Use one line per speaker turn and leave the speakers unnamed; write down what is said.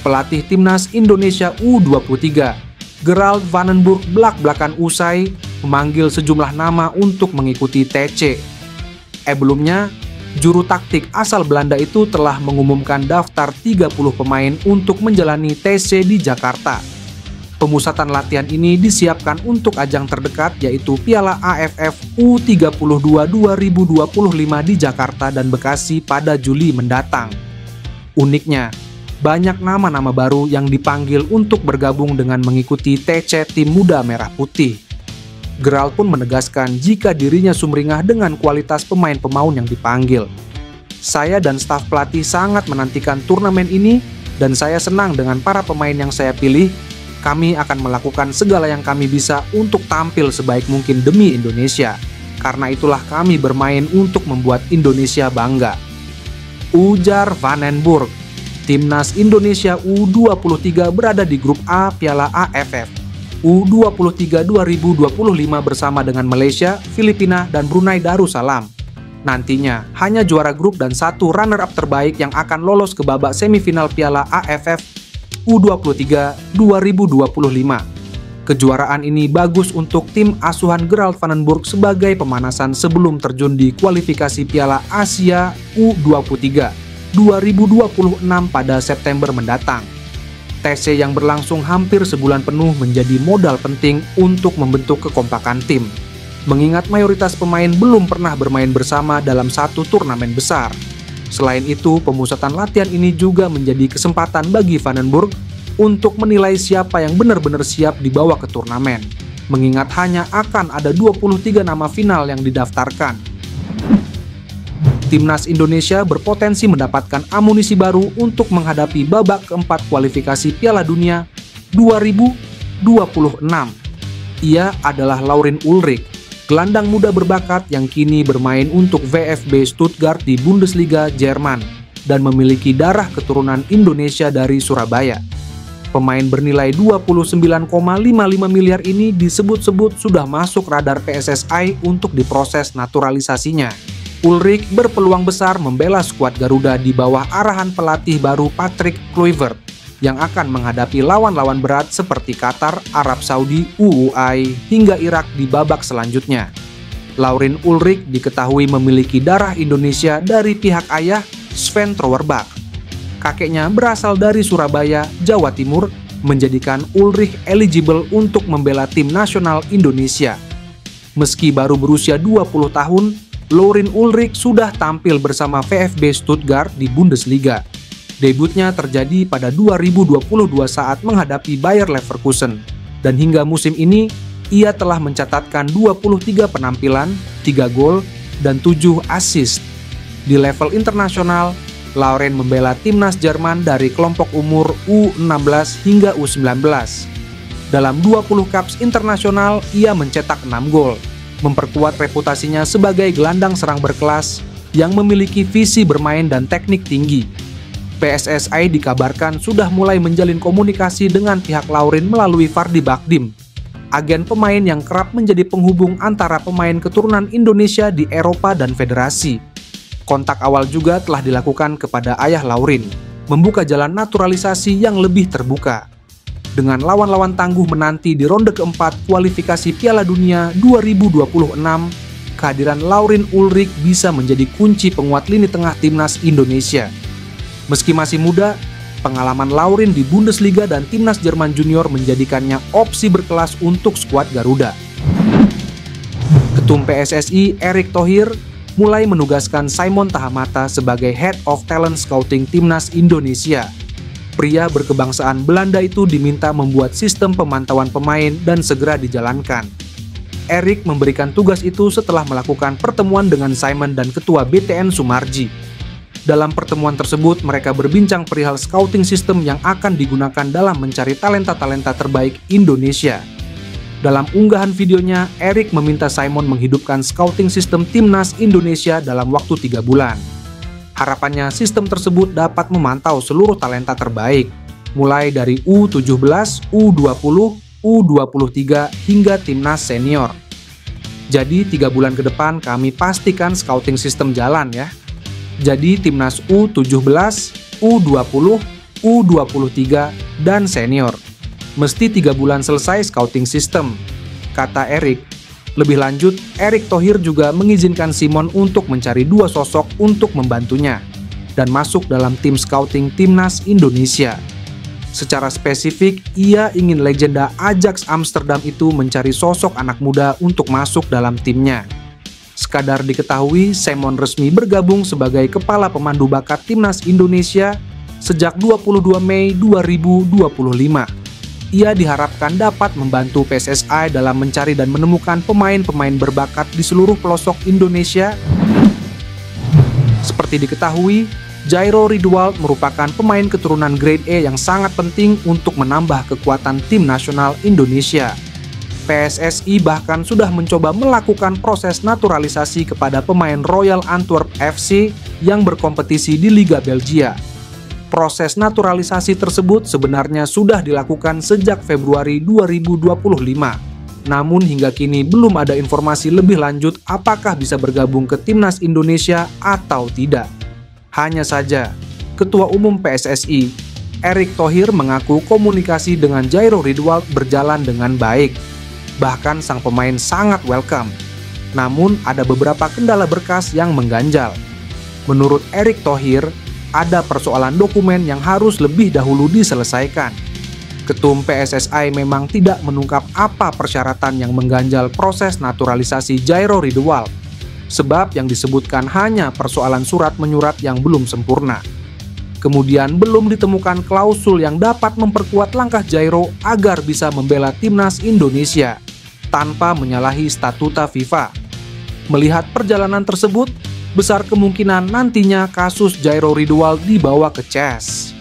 Pelatih Timnas Indonesia U23, Gerald van den Burg, belak-belakan usai memanggil sejumlah nama untuk mengikuti TC. Sebelumnya, juru taktik asal Belanda itu telah mengumumkan daftar 30 pemain untuk menjalani TC di Jakarta. Pemusatan latihan ini disiapkan untuk ajang terdekat yaitu Piala AFF U32 2025 di Jakarta dan Bekasi pada Juli mendatang. Uniknya, banyak nama-nama baru yang dipanggil untuk bergabung dengan mengikuti TC Tim Muda Merah Putih. Gerald pun menegaskan jika dirinya sumringah dengan kualitas pemain pemaun yang dipanggil. Saya dan staf pelatih sangat menantikan turnamen ini dan saya senang dengan para pemain yang saya pilih. Kami akan melakukan segala yang kami bisa untuk tampil sebaik mungkin demi Indonesia. Karena itulah kami bermain untuk membuat Indonesia bangga, ujar van den Burg. Timnas Indonesia U23 berada di grup A Piala AFF U23 2025 bersama dengan Malaysia, Filipina, dan Brunei Darussalam. Nantinya, hanya juara grup dan satu runner-up terbaik yang akan lolos ke babak semifinal Piala AFF U23 2025. Kejuaraan ini bagus untuk tim asuhan Gerald van den Burg sebagai pemanasan sebelum terjun di kualifikasi Piala Asia U23 2026 pada September mendatang. TC yang berlangsung hampir sebulan penuh menjadi modal penting untuk membentuk kekompakan tim, mengingat mayoritas pemain belum pernah bermain bersama dalam satu turnamen besar. Selain itu, pemusatan latihan ini juga menjadi kesempatan bagi van den Burg untuk menilai siapa yang benar-benar siap dibawa ke turnamen, mengingat hanya akan ada 23 nama final yang didaftarkan. Timnas Indonesia berpotensi mendapatkan amunisi baru untuk menghadapi babak keempat kualifikasi Piala Dunia 2026. Ia adalah Laurin Ulrich, gelandang muda berbakat yang kini bermain untuk VfB Stuttgart di Bundesliga Jerman dan memiliki darah keturunan Indonesia dari Surabaya. Pemain bernilai 29,55 miliar ini disebut-sebut sudah masuk radar PSSI untuk diproses naturalisasinya. Ulrich berpeluang besar membela skuad Garuda di bawah arahan pelatih baru Patrick Kluivert yang akan menghadapi lawan-lawan berat seperti Qatar, Arab Saudi, UAE, hingga Irak di babak selanjutnya. Laurin Ulrich diketahui memiliki darah Indonesia dari pihak ayah Sven Trouwerbach. Kakeknya berasal dari Surabaya, Jawa Timur, menjadikan Ulrich eligible untuk membela tim nasional Indonesia. Meski baru berusia 20 tahun, Laurin Ulrich sudah tampil bersama VfB Stuttgart di Bundesliga. Debutnya terjadi pada 2022 saat menghadapi Bayer Leverkusen. Dan hingga musim ini, ia telah mencatatkan 23 penampilan, 3 gol, dan 7 assist. Di level internasional, Laurin membela timnas Jerman dari kelompok umur U16 hingga U19. Dalam 20 caps internasional, ia mencetak 6 gol, memperkuat reputasinya sebagai gelandang serang berkelas yang memiliki visi bermain dan teknik tinggi. PSSI dikabarkan sudah mulai menjalin komunikasi dengan pihak Laurin melalui Fardi Bakdim, agen pemain yang kerap menjadi penghubung antara pemain keturunan Indonesia di Eropa dan federasi. Kontak awal juga telah dilakukan kepada ayah Laurin, membuka jalan naturalisasi yang lebih terbuka. Dengan lawan-lawan tangguh menanti di ronde keempat kualifikasi Piala Dunia 2026, kehadiran Laurin Ulrich bisa menjadi kunci penguat lini tengah timnas Indonesia. Meski masih muda, pengalaman Laurin di Bundesliga dan timnas Jerman junior menjadikannya opsi berkelas untuk skuad Garuda. Ketum PSSI Erick Thohir mulai menugaskan Simon Tahamata sebagai Head of Talent Scouting Timnas Indonesia. Pria berkebangsaan Belanda itu diminta membuat sistem pemantauan pemain dan segera dijalankan. Erick memberikan tugas itu setelah melakukan pertemuan dengan Simon dan Ketua BTN Sumarji. Dalam pertemuan tersebut, mereka berbincang perihal scouting system yang akan digunakan dalam mencari talenta-talenta terbaik Indonesia. Dalam unggahan videonya, Erick meminta Simon menghidupkan scouting system timnas Indonesia dalam waktu 3 bulan. Harapannya sistem tersebut dapat memantau seluruh talenta terbaik, mulai dari U17, U20, U23 hingga timnas senior. Jadi 3 bulan ke depan kami pastikan scouting system jalan ya. Jadi timnas U17, U20, U23, dan senior. Mesti 3 bulan selesai scouting system, kata Erick. Lebih lanjut, Erick Thohir juga mengizinkan Simon untuk mencari 2 sosok untuk membantunya dan masuk dalam tim scouting timnas Indonesia. Secara spesifik, ia ingin legenda Ajax Amsterdam itu mencari sosok anak muda untuk masuk dalam timnya. Sekadar diketahui, Simon resmi bergabung sebagai kepala pemandu bakat timnas Indonesia sejak 22 Mei 2025. Ia diharapkan dapat membantu PSSI dalam mencari dan menemukan pemain-pemain berbakat di seluruh pelosok Indonesia. Seperti diketahui, Jairo Ridwald merupakan pemain keturunan grade A yang sangat penting untuk menambah kekuatan tim nasional Indonesia. PSSI bahkan sudah mencoba melakukan proses naturalisasi kepada pemain Royal Antwerp FC yang berkompetisi di Liga Belgia. Proses naturalisasi tersebut sebenarnya sudah dilakukan sejak Februari 2025. Namun hingga kini belum ada informasi lebih lanjut apakah bisa bergabung ke timnas Indonesia atau tidak. Hanya saja, Ketua Umum PSSI, Erick Thohir mengaku komunikasi dengan Jairo Ridwald berjalan dengan baik. Bahkan sang pemain sangat welcome. Namun ada beberapa kendala berkas yang mengganjal. Menurut Erick Thohir, ada persoalan dokumen yang harus lebih dahulu diselesaikan. Ketum PSSI memang tidak mengungkap apa persyaratan yang mengganjal proses naturalisasi Jairo Ridwald, sebab yang disebutkan hanya persoalan surat menyurat yang belum sempurna. Kemudian belum ditemukan klausul yang dapat memperkuat langkah Jairo agar bisa membela timnas Indonesia tanpa menyalahi statuta FIFA. Melihat perjalanan tersebut, besar kemungkinan nantinya kasus Jairo Ridwald dibawa ke CES.